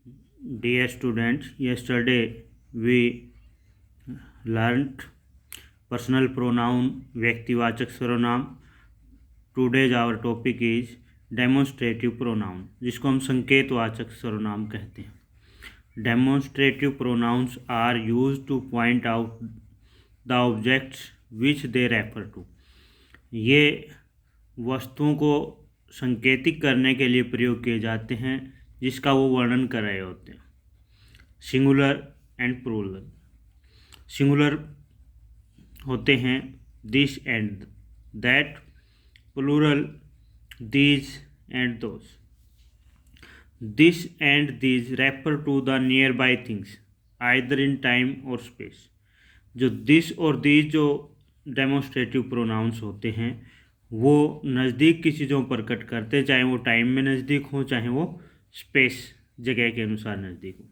Dear students, yesterday we learnt personal pronoun व्यक्तिवाचक सर्वनाम. Today's our topic is demonstrative pronoun, जिसको हम संकेतवाचक सर्वनाम कहते हैं. Demonstrative pronouns are used to point out the objects which they refer to. ये वस्तुओं को संकेतिक करने के लिए प्रयोग किए जाते हैं जिसका वो वर्णन कर रहे होते हैं. Singular and plural. सिंगुलर होते हैं this and that, plural these and those. This and these refer to the nearby things either in time or space. जो this और these जो डेमोस्ट्रेटिव प्रोनाउंस होते हैं वो नज़दीक की चीज़ों पर प्रकट करते हैं, चाहे वो टाइम में नज़दीक हो चाहे वो स्पेस जगह के अनुसार नज़दीक हो.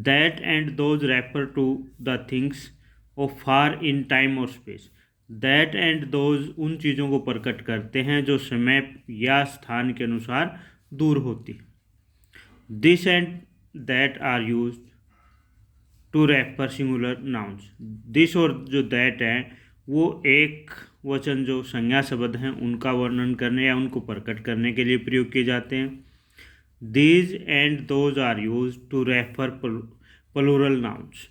That and those refer to the things of far in time और स्पेस. दैट एंड दोज उन चीज़ों को प्रकट करते हैं जो समय या स्थान के अनुसार दूर होती है. This and that are use to refer singular nouns. This और जो दैट हैं वो एक वचन जो संज्ञा शब्द हैं उनका वर्णन करने या उनको प्रकट करने के लिए प्रयोग किए जाते हैं. These and those are use to refer plural nouns.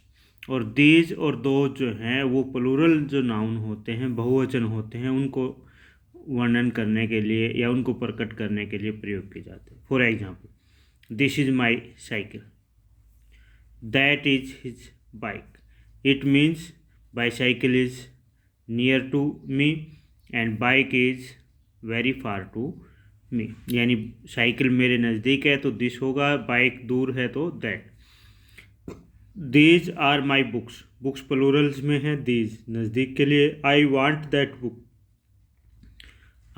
और दीज और दोज जो हैं वो प्लूरल जो नाउन होते हैं, बहुवचन होते हैं, उनको वर्णन करने के लिए या उनको प्रकट करने के लिए प्रयोग किए जाते हैं. For example, this is my cycle, that is his bike. It means bicycle is near to me and bike is very far to me. यानी साइकिल मेरे नज़दीक है तो दिस होगा, बाइक दूर है तो that. These are my books. Books plurals में है, दीज नज़दीक के लिए. I want that book,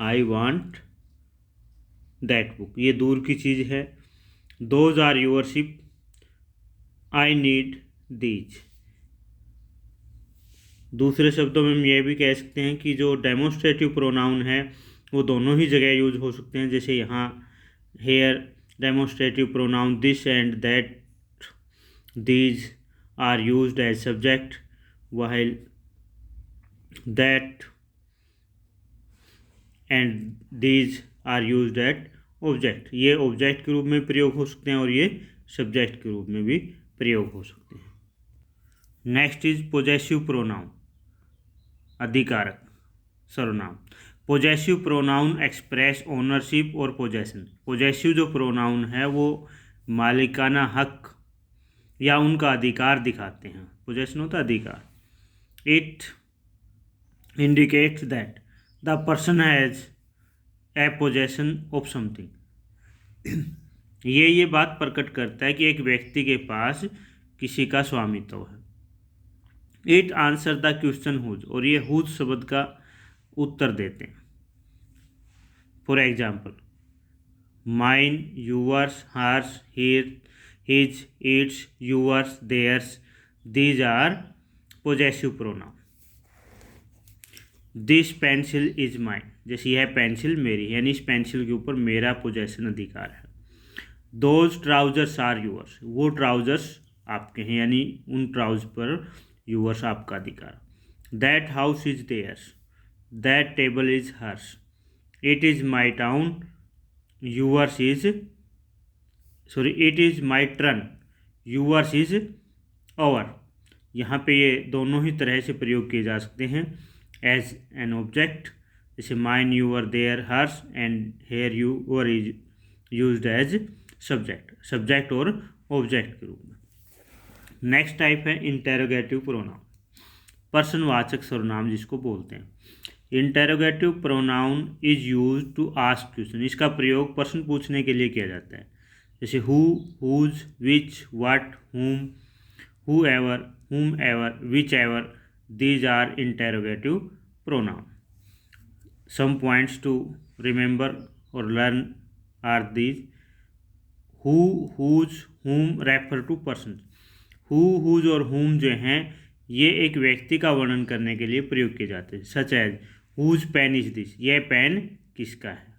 I want that book, ये दूर की चीज़ है. Those are your ship, I need these. दूसरे शब्दों में हम ये भी कह सकते हैं कि जो डेमोस्ट्रेटिव प्रोनाउन है वो दोनों ही जगह यूज हो सकते हैं. जैसे यहाँ here demonstrative pronoun this and that, these are used as subject while that and these are used as object. ये ऑब्जेक्ट के रूप में प्रयोग हो सकते हैं और ये सब्जेक्ट के रूप में भी प्रयोग हो सकते हैं. नेक्स्ट इज पोजेसिव प्रोनाउन, अधिकारक सर्वनाम. पोजेसिव प्रोनाउन एक्सप्रेस ओनरशिप और पोजेशन. पोजेसिव जो प्रोनाउन है वो मालिकाना हक या उनका अधिकार दिखाते हैं. पोजेशन होता है अधिकार. It indicates that the person has a possession of something. ये बात प्रकट करता है कि एक व्यक्ति के पास किसी का स्वामित्व है. It answer the question whose, और ये हुज शब्द का उत्तर देते हैं. For example, mine, yours, hers, his, its, yours, theirs, these are possessive pronoun. This pencil is mine. जैसे यह पेंसिल मेरी, यानी इस पेंसिल के ऊपर मेरा पोजेशन अधिकार है. Those trousers are yours. वो ट्राउजर्स आपके हैं, यानी उन ट्राउजर पर yours आपका अधिकार. That house is theirs. That table is hers. It is my town. Yours is it is my turn. Yours is our. यहाँ पे ये दोनों ही तरह से प्रयोग किए जा सकते हैं एज एन ऑब्जेक्ट, जैसे mine, your, their, hers, and here your is used as subject. Subject और ऑब्जेक्ट के रूप में. नेक्स्ट टाइप है इंटेरोगेटिव प्रोनाउन, प्रश्नवाचक सर्वनाम जिसको बोलते हैं. Interrogative pronoun is use to ask question. इसका प्रयोग प्रश्न पूछने के लिए किया जाता है. जैसे who, whose, which, what, whom, whoever, whomever, whichever. These are interrogative pronoun. Some points to remember or learn are these. Who, whose, whom refer to persons. Who, whose और whom जो हैं ये एक व्यक्ति का वर्णन करने के लिए प्रयोग किए जाते हैं. Such as whose pen is this, यह पेन किसका है.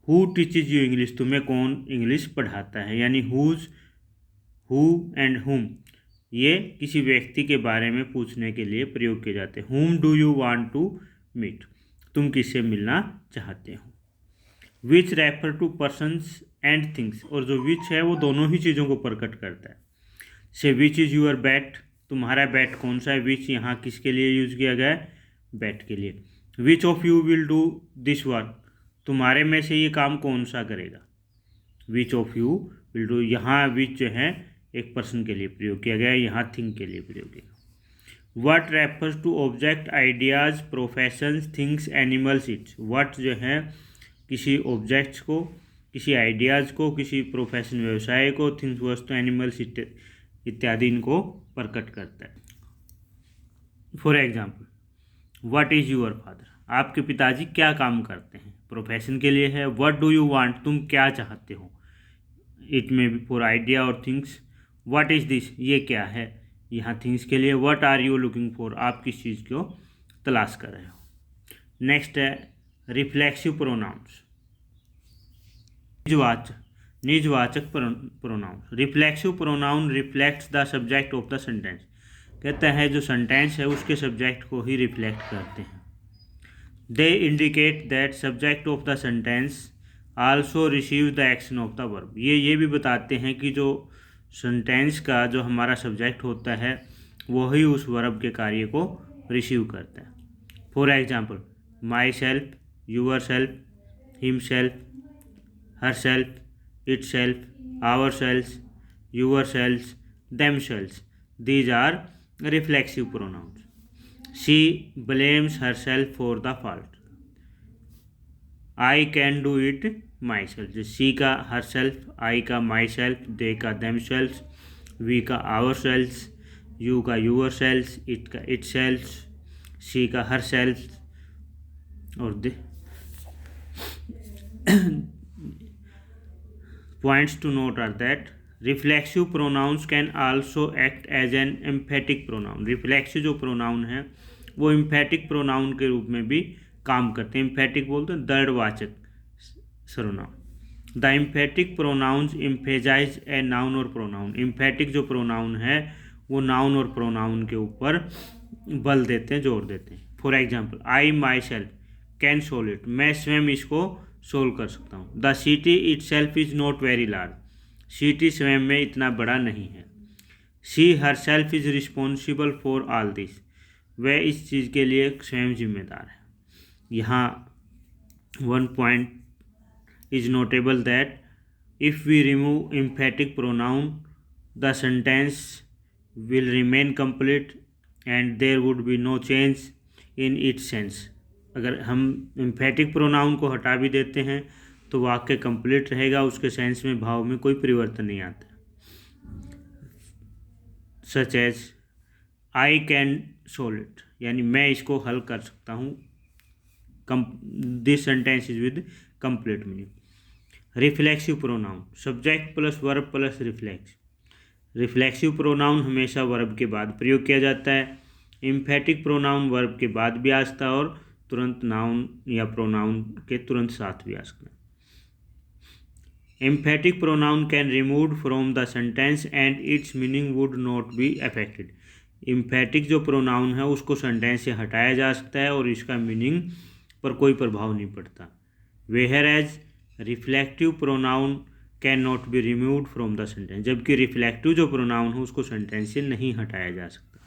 हु टीचेज यू इंग्लिश, तुम्हें कौन इंग्लिश पढ़ाता है, यानी हुज, हु एंड हुम ये किसी व्यक्ति के बारे में पूछने के लिए प्रयोग किए जाते हैं। Whom do you want to meet, तुम किससे मिलना चाहते हो। Which refer to persons and things, और जो विच है वो दोनों ही चीज़ों को प्रकट करता है। से विच इज़ यूअर बैट, तुम्हारा बैट कौन सा है। विच यहाँ किसके लिए यूज किया गया है, बैट के लिए। Which of you will do this work, तुम्हारे में से ये काम कौन सा करेगा। Which of you will do, यहाँ विच जो है एक पर्सन के लिए प्रयोग किया गया है, यहाँ थिंग के लिए प्रयोग किया गया। What refers to object, ideas, professions, things, animals, its. What जो है किसी ऑब्जेक्ट्स को, किसी आइडियाज़ को, किसी प्रोफेशन व्यवसाय को, थिंग्स वस्तु, एनिमल्स इत्यादि इनको प्रकट करता है। For example, what is your father, आपके पिताजी क्या काम करते हैं, प्रोफेशन के लिए है। व्हाट डू यू वांट, तुम क्या चाहते हो। इट में भी फॉर आइडिया और थिंग्स। व्हाट इज़ दिस, ये क्या है, यहाँ थिंग्स के लिए। What are you looking for, आप किस चीज़ को तलाश कर रहे हो। नेक्स्ट है रिफ्लेक्सिव प्रोनाउंस, निजवाचक pronoun. Reflexive pronoun reflects the subject of the sentence, कहता है जो सेंटेंस है उसके सब्जेक्ट को ही रिफ्लेक्ट करते हैं। They indicate that subject of the sentence also receive the action of the verb, ये भी बताते हैं कि जो सेंटेंस का जो हमारा सब्जेक्ट होता है वही उस वर्ब के कार्य को रिसीव करता है। For example, myself, yourself, himself, herself, itself, ourself, yourself, themself, these are reflexive pronouns. She blames herself for the fault, I can do it myself. She का herself, I का myself, they का themself, we का ourself, you का yourself, it का itself, she का herself और they. Points to note are that reflexive pronouns can also act as an emphatic pronoun। Reflexive जो pronoun है वो emphatic pronoun के रूप में भी काम करते हैं। एम्फेटिक बोलते हैं दृढ़वाचक सर्वनाम। The emphatic pronouns emphasize a noun और प्रोनाउन, एम्फेटिक जो प्रोनाउन है वो नाउन और प्रोनाउन के ऊपर बल देते हैं, जोर देते हैं। For example, I myself can solve it, मैं स्वयं इसको सोल्व कर सकता हूँ। The city itself is not very large, city स्वयं में इतना बड़ा नहीं है। She herself is responsible for all this, वह इस चीज़ के लिए स्वयं जिम्मेदार है। यहाँ one point is notable that if we remove emphatic pronoun the sentence will remain complete and there would be no change in its sense. अगर हम एम्फेटिक प्रोनाउन को हटा भी देते हैं तो वाक्य कंप्लीट रहेगा, उसके सेंस में, भाव में कोई परिवर्तन नहीं आता। Such as I can solve it, यानी मैं इसको हल कर सकता हूँ। This sentence is with complete meaning. Reflexive pronoun, subject plus verb plus reflex. Reflexive pronoun हमेशा वर्ब के बाद प्रयोग किया जाता है। एम्फेटिक प्रोनाउन वर्ब के बाद भी आ सकता है और तुरंत नाउन या प्रोनाउन के तुरंत साथ भी आ सकता है। Emphatic pronoun can removed from the sentence and it's meaning would not be affected. Emphatic जो प्रोनाउन है उसको सेंटेंस से हटाया जा सकता है और इसका मीनिंग पर कोई प्रभाव नहीं पड़ता। Whereas reflective pronoun can not be removed from the sentence, जबकि रिफ्लेक्टिव जो प्रोनाउन है उसको सेंटेंस से नहीं हटाया जा सकता।